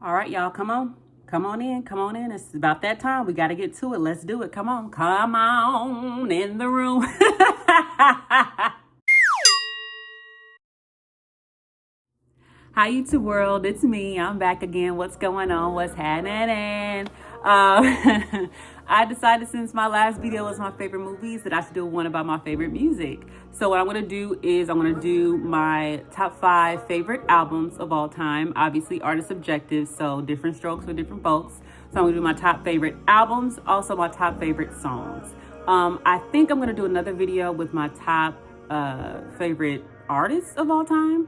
All right, y'all, come on. Come on in, come on in. It's about that time. We got to get to it. Let's do it. Come on in the room. Hi, YouTube world. It's me. I'm back again. What's going on? What's happening? I decided since my last video was my favorite movies that I should do one about my favorite music. So what I'm going to do is I'm going to do my top 5 favorite albums of all time. Obviously, art is subjective, so different strokes for different folks. So I'm going to do my top favorite albums, also my top favorite songs. I think I'm going to do another video with my top favorite artists of all time,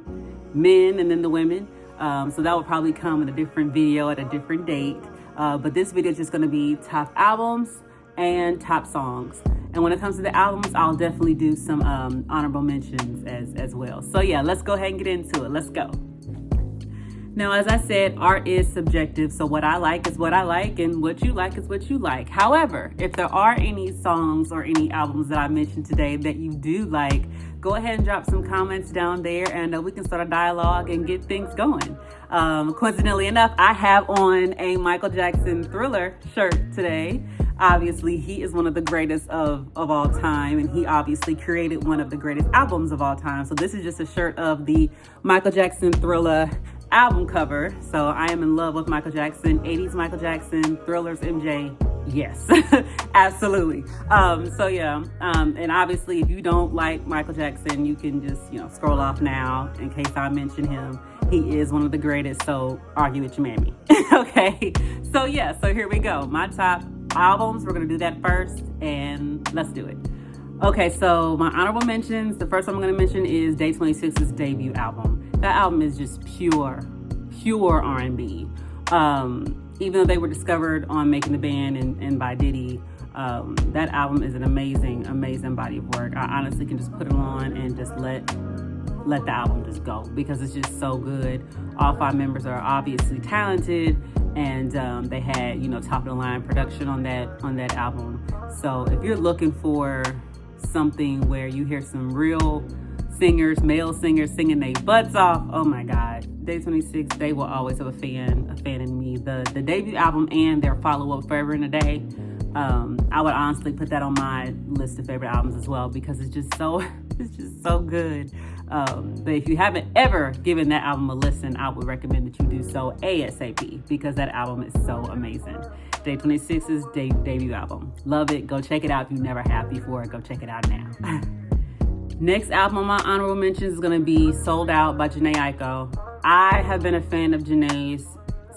men and then the women. So that will probably come in a different video at a different date. But this video is just going to be top albums and top songs. And when it comes to the albums, I'll definitely do some honorable mentions as well. So yeah, let's go ahead and get into it. Let's go. Now, as I said, art is subjective. So what I like is what I like, and what you like is what you like. However, if there are any songs or any albums that I mentioned today that you do like, go ahead and drop some comments down there, and we can start a dialogue and get things going. Coincidentally enough, I have on a Michael Jackson Thriller shirt today. Obviously, he is one of the greatest of all time, and he obviously created one of the greatest albums of all time. So this is just a shirt of the Michael Jackson Thriller album cover. So I am in love with Michael Jackson, 80s Michael Jackson, Thrillers MJ. Yes, absolutely. So yeah, and obviously if you don't like Michael Jackson, you can just, scroll off now in case I mention him. He is one of the greatest, so argue with your mammy. Okay, so yeah, so here we go. My top albums, we're gonna do that first, and let's do it. Okay, so my honorable mentions, the first one I'm gonna mention is Day 26's debut album. That album is just pure R&B. Even though they were discovered on Making the Band and by Diddy, that album is an amazing body of work. I honestly can just put it on and just let the album just go, because it's just so good. All 5 members are obviously talented, and they had, top of the line production on that album. So if you're looking for something where you hear some real singers, male singers singing their butts off, oh my God, Day 26, they will always have a fan in me. The debut album and their follow-up, Forever and a Day, I would honestly put that on my list of favorite albums as well, because it's just so good. But if you haven't ever given that album a listen, I would recommend that you do so ASAP, because that album is so amazing. Day 26's debut album. Love it. Go check it out. If you never have before, go check it out now. Next album on my honorable mentions is going to be Sold Out by Jhené Aiko. I have been a fan of Jhené's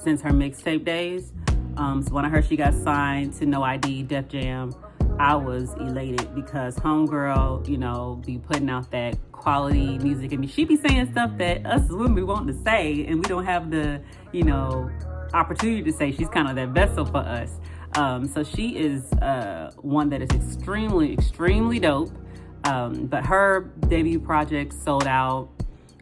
since her mixtape days. So when I heard she got signed to No ID, Def Jam, I was elated, because homegirl, be putting out that quality music. And she be saying stuff that us as women be wanting to say, and we don't have the, opportunity to say. She's kind of that vessel for us. So she is one that is extremely dope. But her debut project, Sold Out,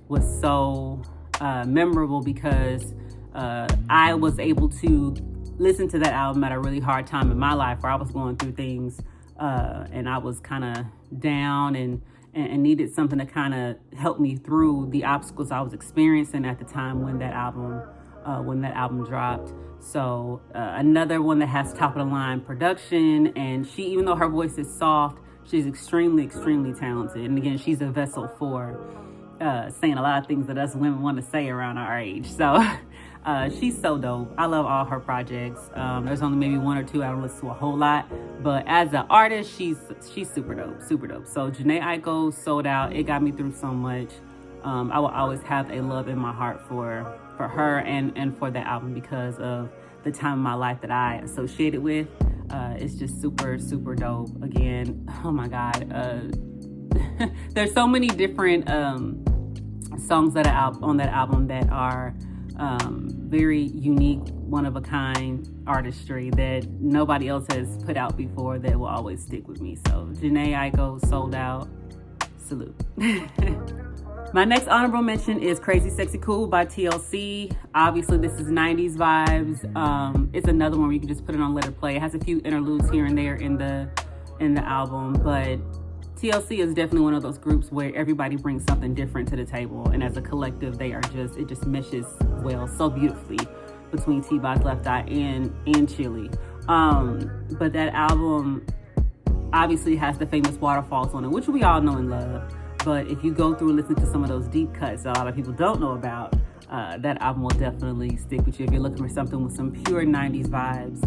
was so memorable, because I was able to listen to that album at a really hard time in my life, where I was going through things and I was kind of down and needed something to kind of help me through the obstacles I was experiencing at the time when that album dropped. So another one that has top of the line production, and she, even though her voice is soft, she's extremely talented. And again, she's a vessel for saying a lot of things that us women want to say around our age. So she's so dope. I love all her projects. There's only maybe 1 or 2 I don't listen to a whole lot, but as an artist, she's super dope. So Jhené Aiko, Sold Out, it got me through so much. I will always have a love in my heart for her and for that album, because of the time of my life that I associated with. It's just super dope. Again, oh my God, there's so many different songs that are on that album that are very unique, one-of-a-kind artistry that nobody else has put out before, that will always stick with me. So Jhené Aiko, Sold Out, salute. My next honorable mention is Crazy Sexy Cool by TLC. Obviously, this is 90s vibes. It's another one where you can just put it on, let it play. It has a few interludes here and there in the album, but TLC is definitely one of those groups where everybody brings something different to the table, and as a collective, it just meshes well, so beautifully. between T-Boz, Left Eye, and Chili. But that album obviously has the famous waterfalls on it, which we all know and love. But if you go through and listen to some of those deep cuts that a lot of people don't know about, that album will definitely stick with you. If you're looking for something with some pure 90s vibes,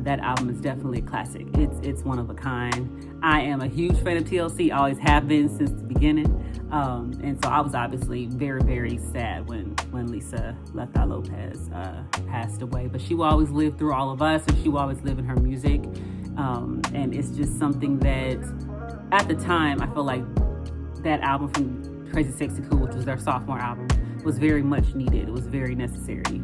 that album is definitely a classic. It's one of a kind. I am a huge fan of TLC, always have been since the beginning. And so I was obviously very, very sad when Lisa Left Eye Lopez passed away. But she will always live through all of us, and she will always live in her music. And it's just something that, at the time, I feel like that album from Crazy Sexy Cool, which was their sophomore album, was very much needed. It was very necessary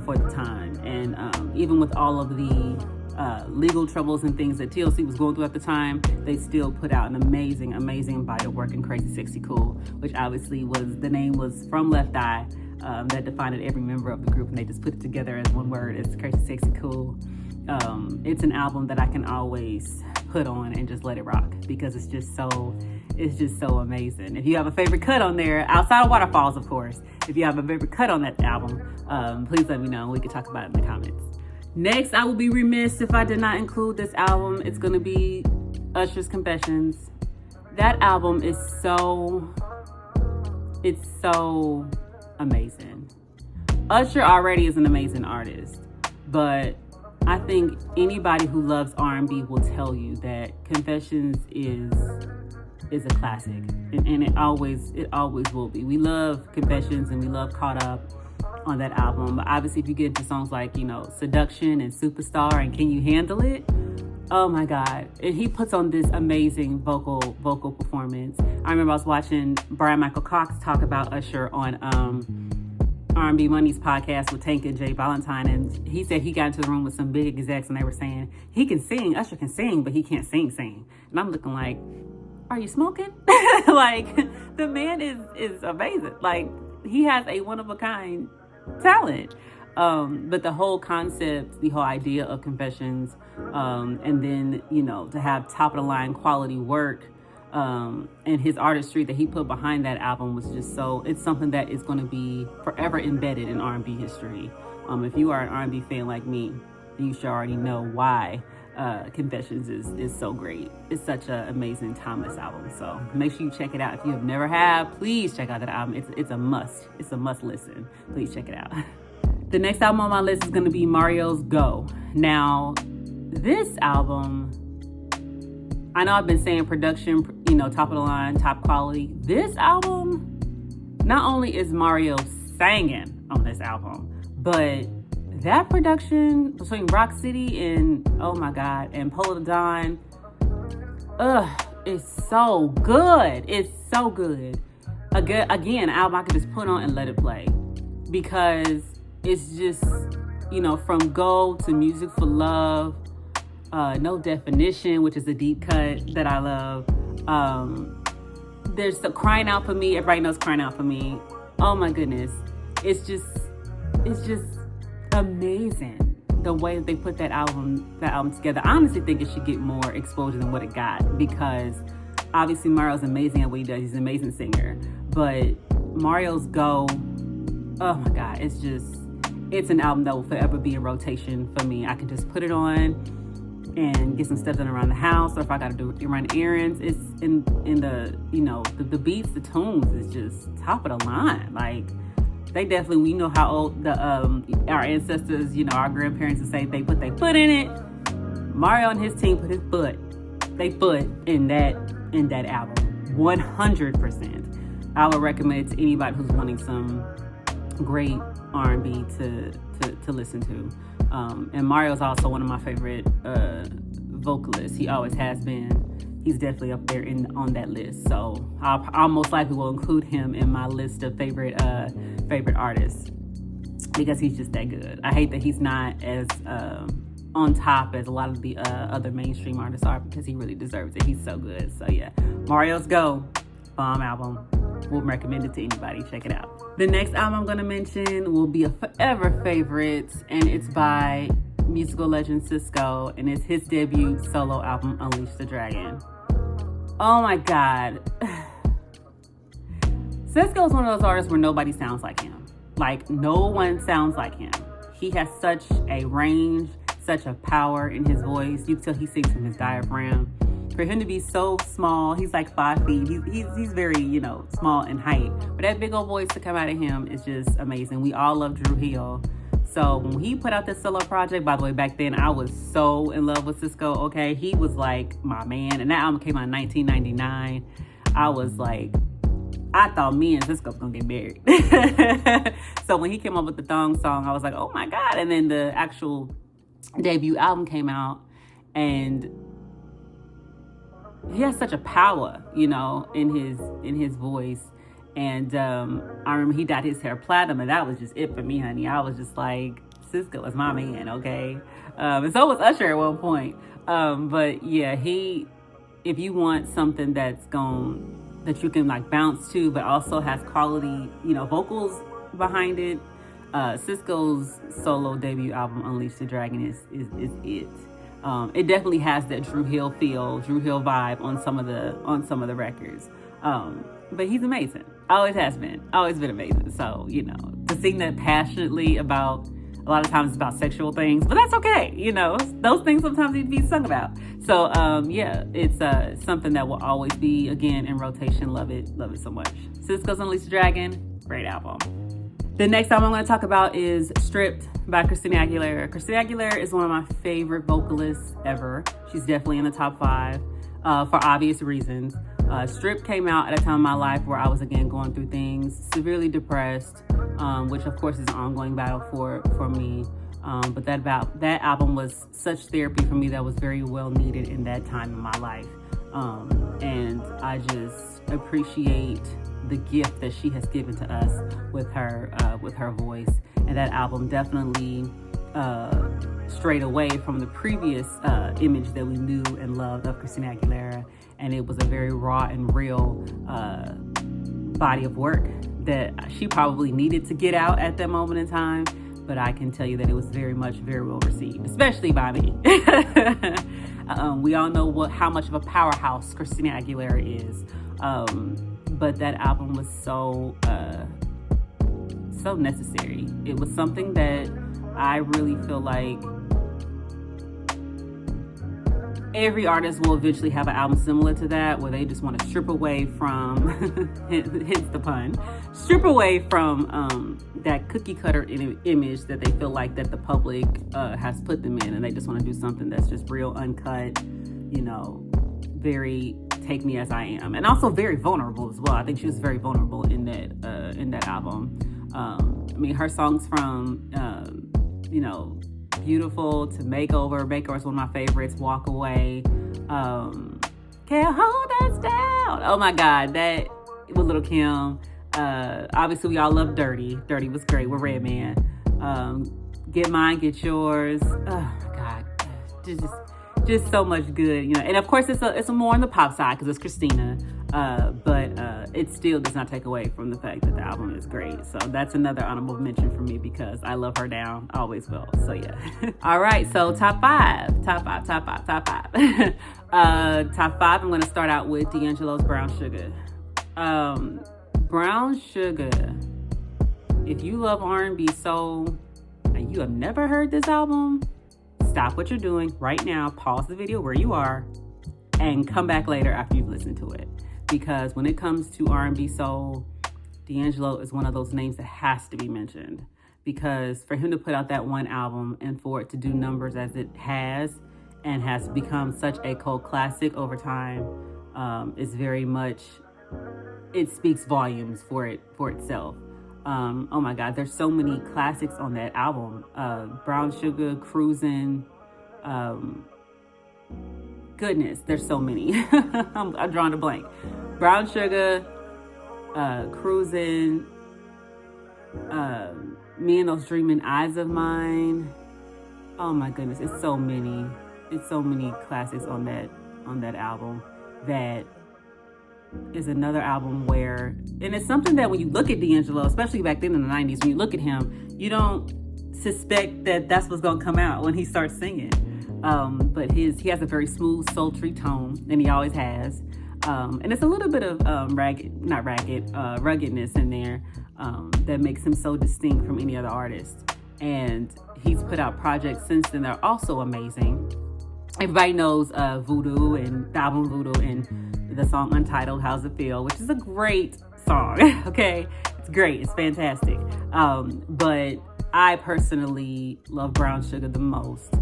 for the time. And even with all of the legal troubles and things that TLC was going through at the time, they still put out an amazing body of work in Crazy Sexy Cool, which obviously the name was from Left Eye, that defined every member of the group, and they just put it together as one word. It's Crazy Sexy Cool. It's an album that I can always put on and just let it rock, because it's just so amazing. If you have a favorite cut on there, outside of Waterfalls, of course, if you have a favorite cut on that album, please let me know. We can talk about it in the comments. Next, I would be remiss if I did not include this album. It's going to be Usher's Confessions. That album is so amazing. Usher already is an amazing artist, but I think anybody who loves R&B will tell you that Confessions is a classic, and it always will be. We love Confessions and we love Caught Up on that album, but obviously if you get into songs like, Seduction and Superstar and Can You Handle It, oh my God. And he puts on this amazing vocal performance. I remember I was watching Brian Michael Cox talk about Usher on R&B Money's podcast with Tank and Jay Valentine, and he said he got into the room with some big execs and they were saying, he can sing, Usher can sing, but he can't sing. And I'm looking like, are you smoking? Like, the man is amazing. Like, he has a one-of-a-kind talent. But the whole concept, the whole idea of Confessions, and then, to have top-of-the-line quality work, and his artistry that he put behind that album was just it's something that is going to be forever embedded in R&B history. If you are an R&B fan like me, you should already know why Confessions is so great. It's such an amazing, timeless album. So make sure you check it out. If you have never please check out that album. It's a must. It's a must listen. Please check it out. The next album on my list is going to be Mario's Go. Now, this album, I know I've been saying production, top of the line, top quality. This album, not only is Mario singing on this album, but that production between Rock City and, oh my God, and Polo Don, it's so good. It's so good. Again, an album I could just put on and let it play, because it's just, from Go to Music for Love, No Definition, which is a deep cut that I love. There's the Crying Out For Me. Everybody knows Crying Out For Me. Oh my goodness. It's just amazing the way that they put that album together. I honestly think it should get more exposure than what it got, because obviously Mario's amazing at what he does. He's an amazing singer. But Mario's Go, oh my God, it's an album that will forever be in rotation for me. I can just put it on and get some stuff done around the house, or if I got to run errands, it's in the the beats, the tunes is just top of the line. Like, they definitely, we know how old our ancestors, our grandparents would say they put their foot in it. Mario and his team put their foot in that album, 100%. I would recommend it to anybody who's wanting some great R&B to listen to. And Mario's also one of my favorite vocalists. He always has been. He's definitely up there on that list. So I most likely will include him in my list of favorite artists, because he's just that good. I hate that he's not as on top as a lot of the other mainstream artists are, because he really deserves it. He's so good. So yeah, Mario's Go, bomb album. We'll recommend it to anybody. Check it out. The next album I'm going to mention will be a forever favorite, and it's by musical legend Cisco, and it's his debut solo album, Unleash the Dragon. Oh my God. Cisco's one of those artists where nobody sounds like him. Like, no one sounds like him. he has such a range, such a power in his voice. You can tell he sings from his diaphragm. For him to be so small, he's like 5 feet. He's very, you know, small in height. But that big old voice to come out of him is just amazing. We all love Dru Hill. So when he put out this solo project, by the way, back then I was so in love with Cisco, okay? He was like my man. And that album came out in 1999. I was like, I thought me and Cisco was gonna get married. So when he came up with the Thong Song, I was like, oh my God. And then the actual debut album came out, and he has such a power, you know, in his voice. And I remember he dyed his hair platinum, and that was just it for me, honey. I was just like, Cisco is my man, okay? And so was Usher at one point. But yeah, if you want something that you can like bounce to, but also has quality, you know, vocals behind it, Cisco's solo debut album, Unleash the Dragon, is it. It definitely has that Dru Hill feel, Dru Hill vibe on some of the records. But he's amazing. Always has been. Always been amazing. So, you know, to sing that passionately about, a lot of times it's about sexual things, but that's okay. You know, those things sometimes need to be sung about. So, yeah, it's something that will always be, again, in rotation. Love it so much. Cisco's Unleash the Dragon, great album. The next album I'm going to talk about is Stripped by Christina Aguilera. Christina Aguilera is one of my favorite vocalists ever. She's definitely in the top 5 for obvious reasons. Stripped came out at a time in my life where I was, again, going through things, severely depressed, which, of course, is an ongoing battle for me. But that album was such therapy for me that was very well needed in that time in my life. And I just appreciate the gift that she has given to us with her voice. And that album definitely strayed away from the previous image that we knew and loved of Christina Aguilera. And it was a very raw and real body of work that she probably needed to get out at that moment in time. But I can tell you that it was very well received, especially by me. We all know how much of a powerhouse Christina Aguilera is. But that album was so necessary. It was something that I really feel like every artist will eventually have an album similar to that, where they just want to strip away from, hence the pun, strip away from that cookie cutter image that they feel like that the public has put them in, and they just want to do something that's just real uncut, you know, very take me as I am, and also very vulnerable as well. I think she was very vulnerable in that album. I mean, her songs from you know, Beautiful to Makeover is one of my favorites. Walk Away, Can't Hold Us Down. Oh my God, that with Lil' Kim. Obviously, we all love Dirty. Dirty was great with Redman. Get Mine, Get Yours. Oh my God, just so much good, you know. And of course, it's a more on the pop side because it's Christina. But it still does not take away from the fact that the album is great. So that's another honorable mention for me because I love her down, always will. So yeah. All right, so top five. Top five, I'm going to start out with D'Angelo's Brown Sugar. Brown Sugar. If you love R&B soul and you have never heard this album, stop what you're doing right now, pause the video where you are, and come back later after you've listened to it. Because when it comes to R&B soul, D'Angelo is one of those names that has to be mentioned. Because for him to put out that one album and for it to do numbers as it has and has become such a cult classic over time, is very much, it speaks volumes for itself. Oh my God, there's so many classics on that album. Brown Sugar, Cruisin', goodness, there's so many. I'm drawing a blank. Brown Sugar, Cruisin', Me and Those Dreaming Eyes of Mine. Oh my goodness, it's so many classics on that album. That is another album where, and it's something that when you look at D'Angelo, especially back then in the 90s, when you look at him, you don't suspect that that's what's gonna come out when he starts singing. But he has a very smooth, sultry tone, and he always has. And it's a little bit of ruggedness in there that makes him so distinct from any other artist. And he's put out projects since then. They're also amazing. Everybody knows Voodoo and the album Voodoo and the song Untitled, How's It Feel, which is a great song, okay? It's great, it's fantastic. But I personally love Brown Sugar the most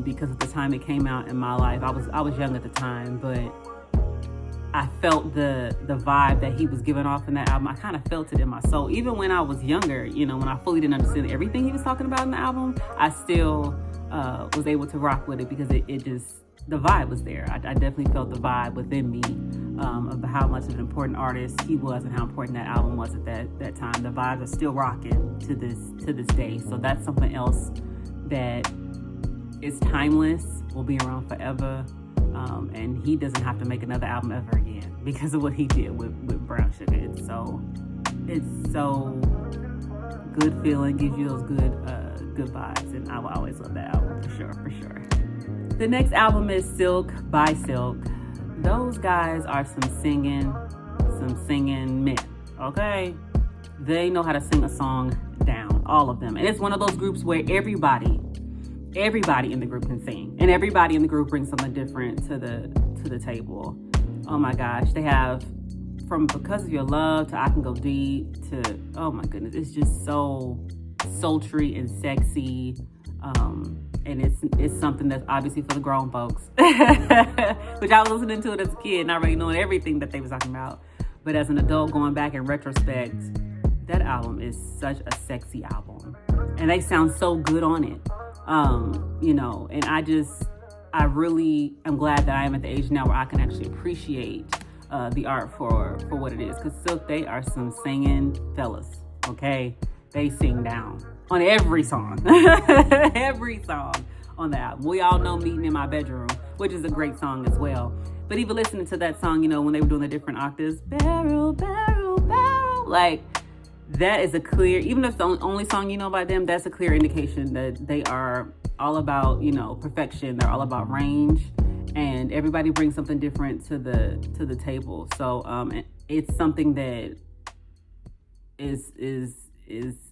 because of the time it came out in my life. I was young at the time, but I felt the vibe that he was giving off in that album. I kind of felt it in my soul. Even when I was younger, you know, when I fully didn't understand everything he was talking about in the album, I still was able to rock with it because it just, the vibe was there. I definitely felt the vibe within me of how much of an important artist he was and how important that album was at that time. The vibes are still rocking to this day. So that's something else that is timeless, will be around forever. And he doesn't have to make another album ever again because of what he did with Brown Sugar. It's so good feeling, gives you those good vibes, and I will always love that album for sure. The next album is Silk by Silk. Those guys are some singing men, okay? They know how to sing a song down, all of them. And it's one of those groups where everybody in the group can sing, and everybody in the group brings something different to the table. Oh my gosh, they have from Because of Your Love to I Can Go Deep to, oh my goodness, it's just so sultry and sexy. And it's something that's obviously for the grown folks, which I was listening to it as a kid, not really knowing everything that they was talking about. But as an adult, going back in retrospect, that album is such a sexy album, and they sound so good on it. You know, and I really am glad that I am at the age now where I can actually appreciate the art for what it is. Because Silk, they are some singing fellas, okay? They sing down on every song, every song on the album. We all know Meeting in My Bedroom, which is a great song as well. But even listening to that song, you know, when they were doing the different octaves, barrel, barrel, barrel, like, that is a clear, even if it's the only song you know by them, that's a clear indication that they are all about, you know, perfection. They're all about range, and everybody brings something different to the table. So it's something that is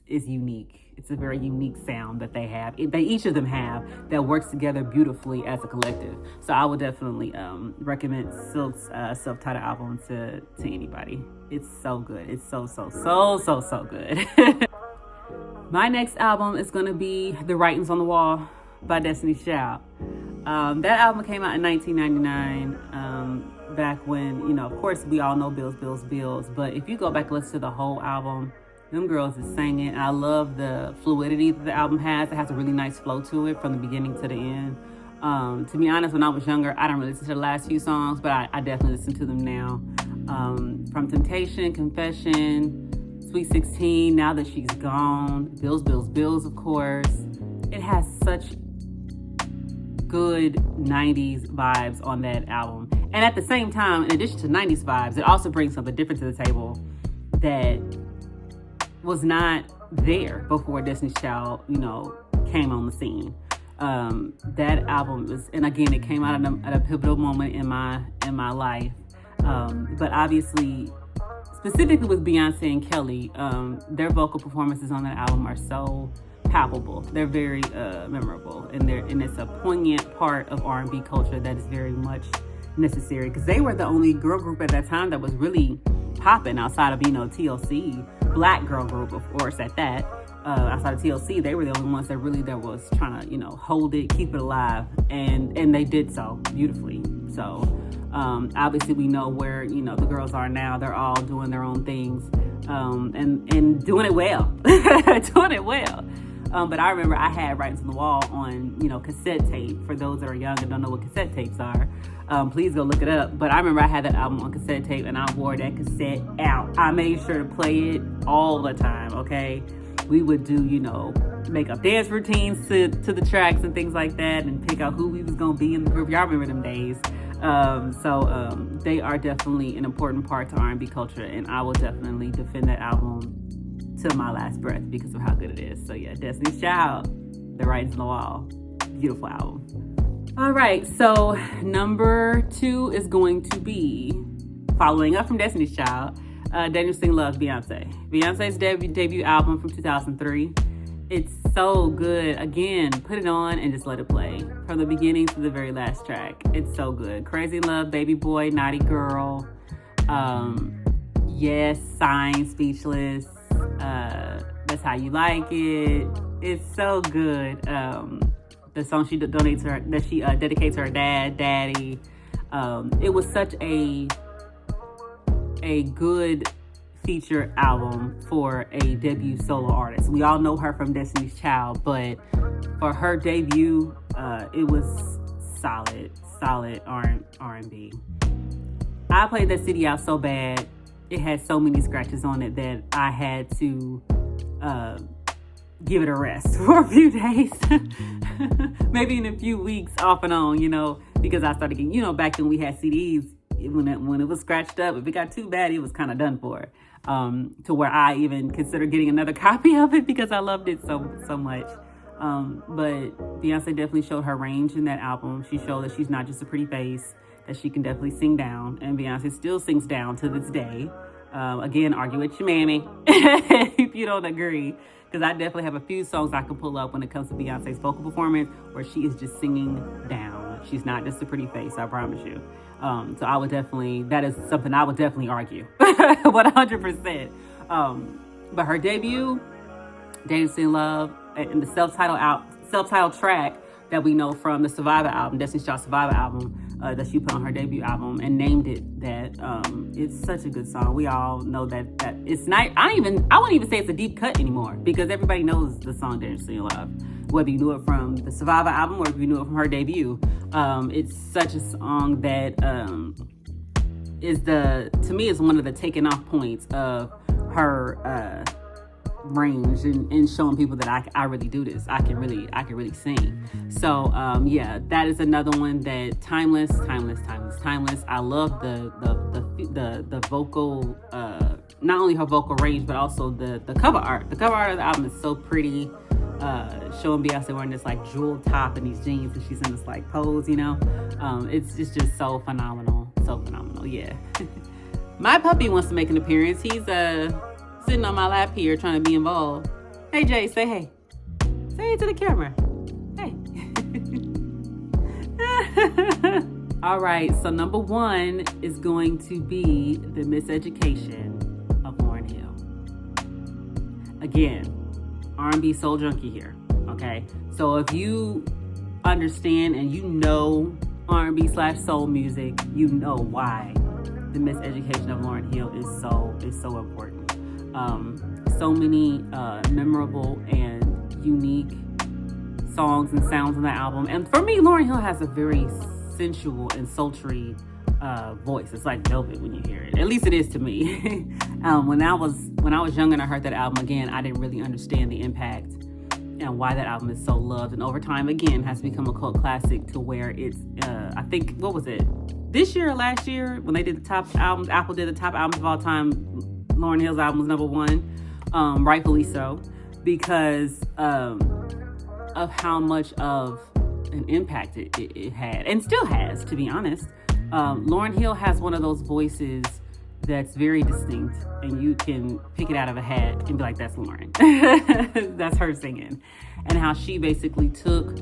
unique. It's a very unique sound that they have. Each of them have that works together beautifully as a collective. So I would definitely recommend Silk's self-titled album to anybody. It's so good. It's so good. My next album is going to be The Writings on the Wall by Destiny's Child. That album came out in 1999, back when, you know, of course, we all know Bills. But if you go back and listen to the whole album, them girls is singing. I love the fluidity that the album has. It has a really nice flow to it from the beginning to the end. To be honest, when I was younger, I didn't really listen to the last few songs, but I definitely listen to them now. From Temptation, Confession, Sweet 16, Now That She's Gone, Bills, of course. It has such good 90s vibes on that album. And at the same time, in addition to 90s vibes, it also brings something different to the table that was not there before Destiny's Child, you know, came on the scene. That album was, and again, it came out at a pivotal moment in my life. But obviously, specifically with Beyonce and Kelly, their vocal performances on that album are so palpable. They're very memorable, and it's a poignant part of R&B culture that is very much necessary, because they were the only girl group at that time that was really popping outside of, you know, TLC, black girl group, of course, at that. Outside of TLC, they were the only ones that was trying to, you know, hold it, keep it alive, and they did so beautifully. So obviously we know where, you know, the girls are now. They're all doing their own things, and doing it well. But I remember I had Writings on the Wall on, you know, cassette tape. For those that are young and don't know what cassette tapes are, please go look it up. But I remember I had that album on cassette tape, and I wore that cassette out. I made sure to play it all the time, okay? We would do, you know, make up dance routines to the tracks and things like that, and pick out who we was going to be in the group. Y'all remember them days. So they are definitely an important part to R&B culture, and I will definitely defend that album to my last breath because of how good it is. So yeah, Destiny's Child, The Writings on the Wall, beautiful album. All right, so number 2 is going to be, following up from Destiny's Child, Daniel Sing Love, Beyonce. Beyonce's debut album from 2003. It's so good. Again, put it on and just let it play from the beginning to the very last track. It's so good. Crazy Love, Baby Boy, Naughty Girl, Yes, Sign, Speechless, That's How You Like It. It's so good. The song she donates her, that she dedicates to her dad, Daddy. It was such a good feature album for a debut solo artist. We all know her from Destiny's Child, but for her debut, it was solid R&B. I played that CD out so bad. It had so many scratches on it that I had to give it a rest for a few days. Maybe in a few weeks off and on, because I started getting, back then we had CDs. When it was scratched up, if it got too bad, it was kind of done for. To where I even considered getting another copy of it because I loved it so much. But Beyonce definitely showed her range in that album. She showed that she's not just a pretty face, that she can definitely sing down. And Beyonce still sings down to this day. Again, argue with your mammy if you don't agree. Because I definitely have a few songs I can pull up when it comes to Beyonce's vocal performance where she is just singing down. She's not just a pretty face, I promise you. So I would definitely, that is something I would definitely argue 100%. But her debut, Dancing in Love, and the self-titled track that we know from the Survivor album, Destiny's Child Survivor album, that she put on her debut album and named it that. It's such a good song. We all know that it's not, I wouldn't even say it's a deep cut anymore because everybody knows the song Dancing in Love. Whether you knew it from the Survivor album or if you knew it from her debut. It's such a song that to me is one of the taking off points of her range and showing people that I really do this. I can really sing. So yeah, that is another one that timeless. I love the vocal, not only her vocal range, but also the cover art. The cover art of the album is so pretty. Showing Beyonce wearing this like jewel top and these jeans and she's in this like pose, it's just so phenomenal, yeah. My puppy wants to make an appearance. He's sitting on my lap here trying to be involved. Hey Jay, say hey. Say hey to the camera. Hey. All right, so number 1 is going to be The Miseducation of Lauryn Hill. Again, R&B soul junkie here, okay? So if you understand and you know R&B/soul music, you know why The Miseducation of Lauryn Hill is so important. So many memorable and unique songs and sounds on that album. And for me, Lauryn Hill has a very sensual and sultry voice. It's like velvet when you hear it. At least it is to me. When I was young and I heard that album again, I didn't really understand the impact and why that album is so loved. And over time, again, has become a cult classic to where it's, I think, what was it? This year or last year, when they did the top albums, Apple did the top albums of all time, Lauryn Hill's album was number 1, rightfully so, because of how much of an impact it had, and still has, to be honest. Lauryn Hill has one of those voices that's very distinct, and you can pick it out of a hat and be like, that's Lauryn. That's her singing. And how she basically took,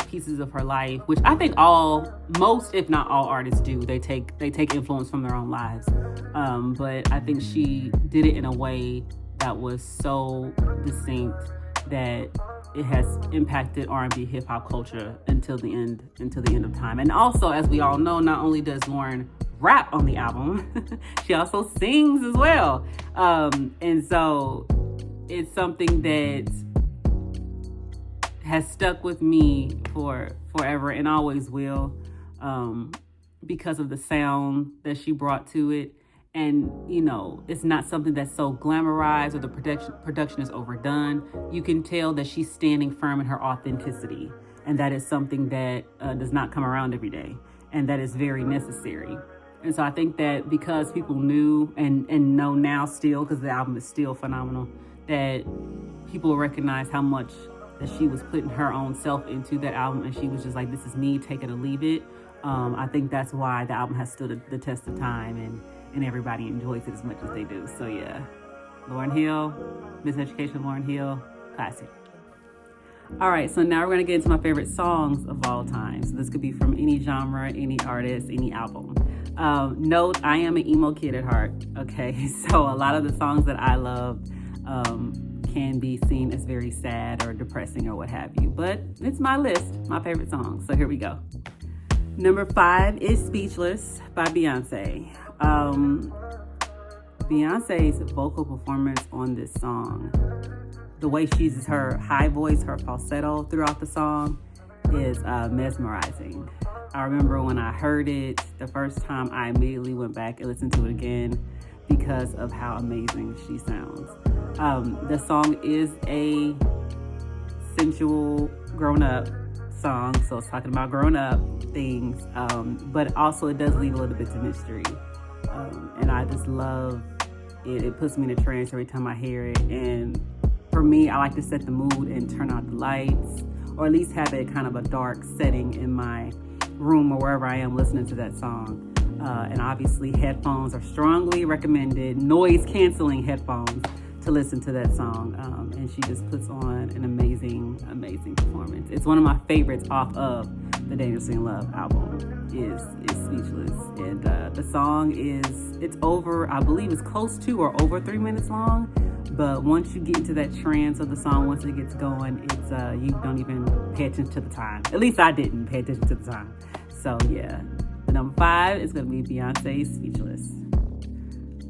pieces of her life, which I think most, if not all artists do. They take influence from their own lives. But I think she did it in a way that was so distinct that it has impacted R&B hip hop culture until the end of time. And also, as we all know, not only does Lauryn rap on the album, she also sings as well. And so it's something that has stuck with me for forever and always will, because of the sound that she brought to it. And, it's not something that's so glamorized or the production is overdone. You can tell that she's standing firm in her authenticity. And that is something that does not come around every day. And that is very necessary. And so I think that because people knew and know now still, because the album is still phenomenal, that people will recognize how much that she was putting her own self into that album. And she was just like, this is me, take it or leave it. I think that's why the album has stood the test of time and everybody enjoys it as much as they do. So yeah, Lauryn Hill, Miseducation of Lauryn Hill, Classic. All right, so now we're gonna get into my favorite songs of all time. So this could be from any genre, any artist, any album. Note, I am an emo kid at heart, okay? So a lot of the songs that I love can be seen as very sad or depressing or what have you, but it's my list, my favorite songs. So here we go. Number 5 is Speechless by Beyonce. Beyonce's vocal performance on this song, the way she uses her high voice, her falsetto throughout the song is mesmerizing. I remember when I heard it the first time, I immediately went back and listened to it again because of how amazing she sounds. The song is a sensual grown-up song, so it's talking about grown-up things, but also it does leave a little bit to mystery, and I just love it. It puts me in a trance every time I hear it, and for me, I like to set the mood and turn out the lights, or at least have it kind of a dark setting in my room or wherever I am listening to that song. And obviously headphones are strongly recommended, noise canceling headphones, to listen to that song. And she just puts on an amazing, amazing performance. It's one of my favorites off of the Dangerously in Love album is Speechless. And the song it's over, I believe it's close to or over 3 minutes long. But once you get into that trance of the song, once it gets going, it's you don't even pay attention to the time. At least I didn't pay attention to the time. So yeah, the number 5 is going to be Beyonce's Speechless.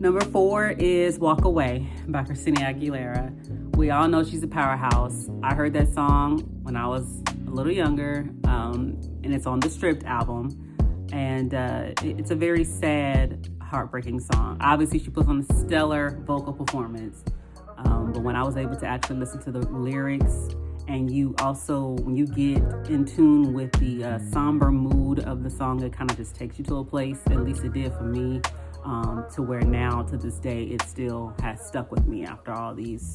Number 4 is Walk Away by Christina Aguilera. We all know she's a powerhouse. I heard that song when I was a little younger, and it's on the Stripped album. And it's a very sad, heartbreaking song. Obviously, she puts on a stellar vocal performance. But when I was able to actually listen to the lyrics, and you also, when you get in tune with the somber mood of the song, it kind of just takes you to a place, at least it did for me, to where now, to this day, it still has stuck with me after all these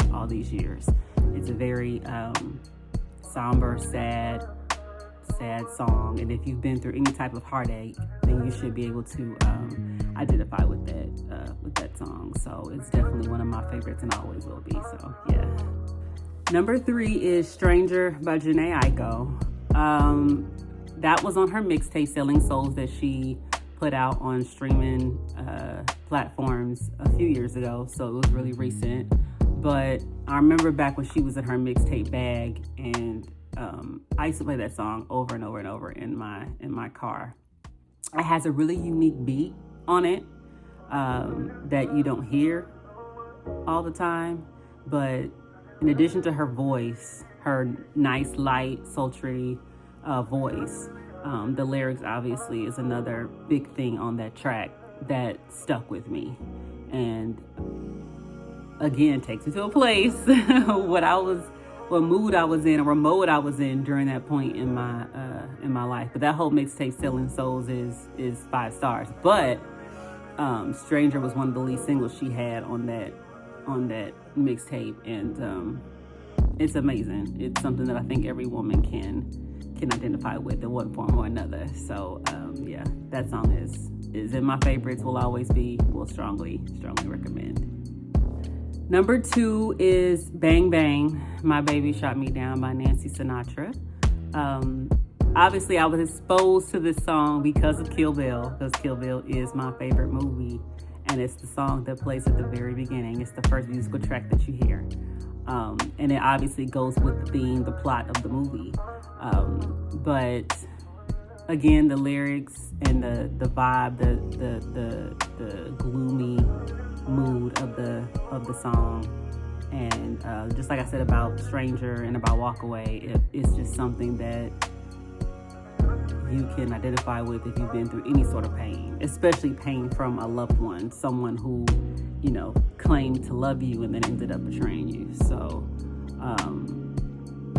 years. It's a very somber, sad song, and if you've been through any type of heartache, then you should be able to identify with that song. So it's definitely one of my favorites and always will be. So yeah. Number 3 is Stranger by Jhené Aiko. That was on her mixtape Selling Souls that she put out on streaming platforms a few years ago, so it was really recent. But I remember back when she was in her mixtape bag, and I used to play that song over and over and over in my car. It has a really unique beat on it that you don't hear all the time, but in addition to her voice, her nice, light, sultry voice, the lyrics obviously is another big thing on that track that stuck with me, and again takes me to a place what mood I was in or what mode I was in during that point in my life. But that whole mixtape Selling Souls is 5 stars. But Stranger was one of the lead singles she had on that mixtape, and it's amazing. It's something that I think every woman can identify with in one form or another. So yeah, that song is in my favorites, will always be, will strongly recommend. Number 2 is Bang Bang, My Baby Shot Me Down by Nancy Sinatra. Obviously, I was exposed to this song because of Kill Bill, because Kill Bill is my favorite movie, and it's the song that plays at the very beginning. It's the first musical track that you hear. And it obviously goes with the theme, the plot of the movie. But again, the lyrics and the vibe, the gloomy mood of the song, and just like I said about Stranger and about Walk Away, it's just something that you can identify with if you've been through any sort of pain, especially pain from a loved one, someone who, you know, claimed to love you and then ended up betraying you. So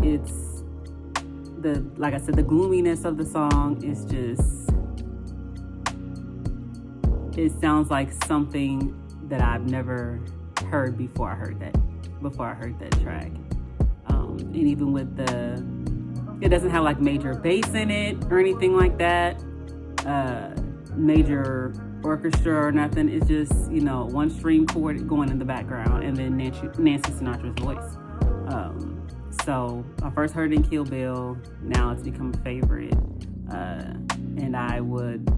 it's like I said, the gloominess of the song is just, it sounds like something that I've never heard before I heard that track. And even with it doesn't have like major bass in it or anything like that, major orchestra or nothing. It's just, you know, one string chord going in the background, and then Nancy Sinatra's voice. So I first heard it in Kill Bill. Now it's become a favorite. And I would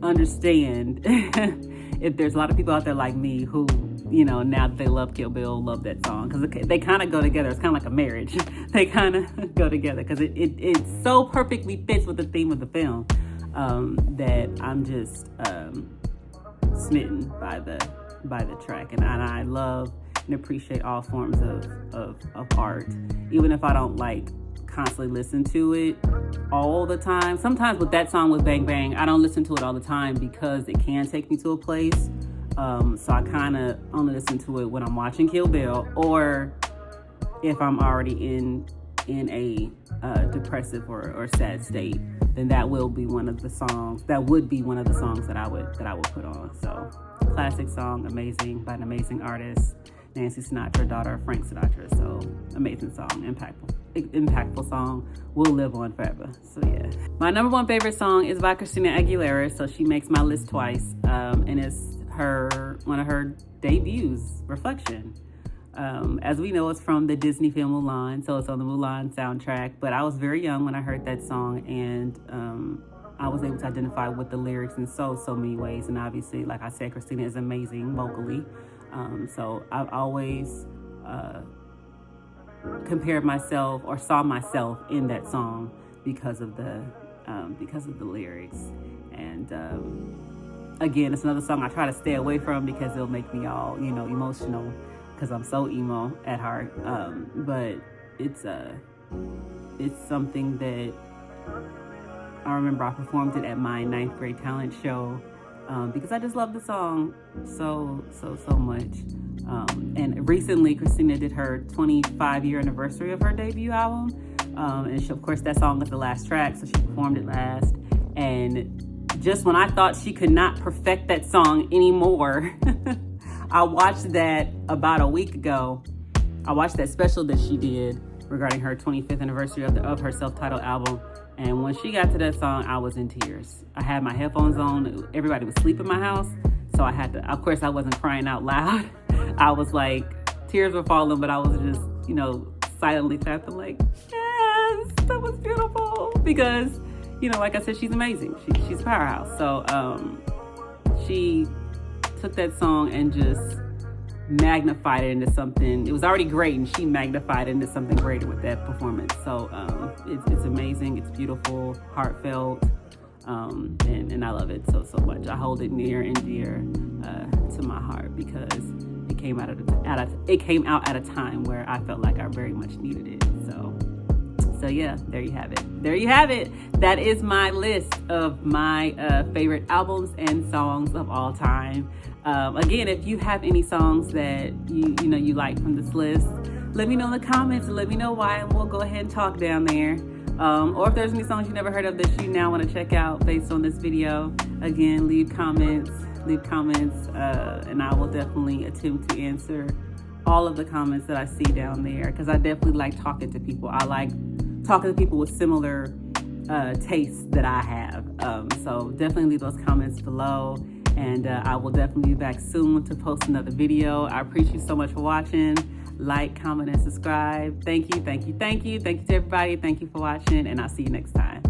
understand if there's a lot of people out there like me who, you know, now that they love Kill Bill, love that song, because they kind of go together. It's kind of like a marriage. They kind of go together because it so perfectly fits with the theme of the film that I'm just smitten by the track, and I love and appreciate all forms of art, even if I don't like constantly listen to it all the time. Sometimes with that song with Bang Bang, I don't listen to it all the time because it can take me to a place. So I kind of only listen to it when I'm watching Kill Bill, or if I'm already in a depressive or sad state, then that would be one of the songs that I would put on. So classic song, amazing, by an amazing artist, Nancy Sinatra, daughter of Frank Sinatra. So amazing song, impactful song, will live on forever. So yeah, my number one favorite song is by Christina Aguilera. So she makes my list twice, and it's one of her debuts, Reflection. As we know, it's from the Disney film Mulan, so it's on the Mulan soundtrack. But I was very young when I heard that song, and I was able to identify with the lyrics in so many ways. And obviously, like I said, Christina is amazing vocally. So I've always compared myself or saw myself in that song because of the lyrics. And again, it's another song I try to stay away from because it'll make me all, emotional, because I'm so emo at heart. But it's something that I remember I performed it at my 9th grade talent show, because I just love the song so much. And recently, Christina did her 25-year anniversary of her debut album. And she, of course, that song was the last track, so she performed it last. And just when I thought she could not perfect that song anymore, I watched that about a week ago. I watched that special that she did regarding her 25th anniversary of her self-titled album. And when she got to that song, I was in tears. I had my headphones on. Everybody was asleep in my house. So I had to, of course, I wasn't crying out loud. I was like, tears were falling, but I was just, silently tapping like, yes, that was beautiful. Because, like I said, she's amazing. She's a powerhouse. So she took that song and just magnified it into something. It was already great, and she magnified it into something greater with that performance. So it's amazing. It's beautiful, heartfelt, and I love it so much. I hold it near and dear to my heart because it came out at a time where I felt like I very much needed it. So yeah, there you have it. That is my list of my favorite albums and songs of all time. Again, if you have any songs that you like from this list, let me know in the comments and let me know why, and we'll go ahead and talk down there. Or if there's any songs you never heard of that you now want to check out based on this video, again, leave comments, and I will definitely attempt to answer all of the comments that I see down there, because I definitely like talking to people. I like talking to people with similar tastes that I have. So definitely leave those comments below. And I will definitely be back soon to post another video. I appreciate you so much for watching. Like, comment, and subscribe. Thank you to everybody. Thank you for watching, and I'll see you next time.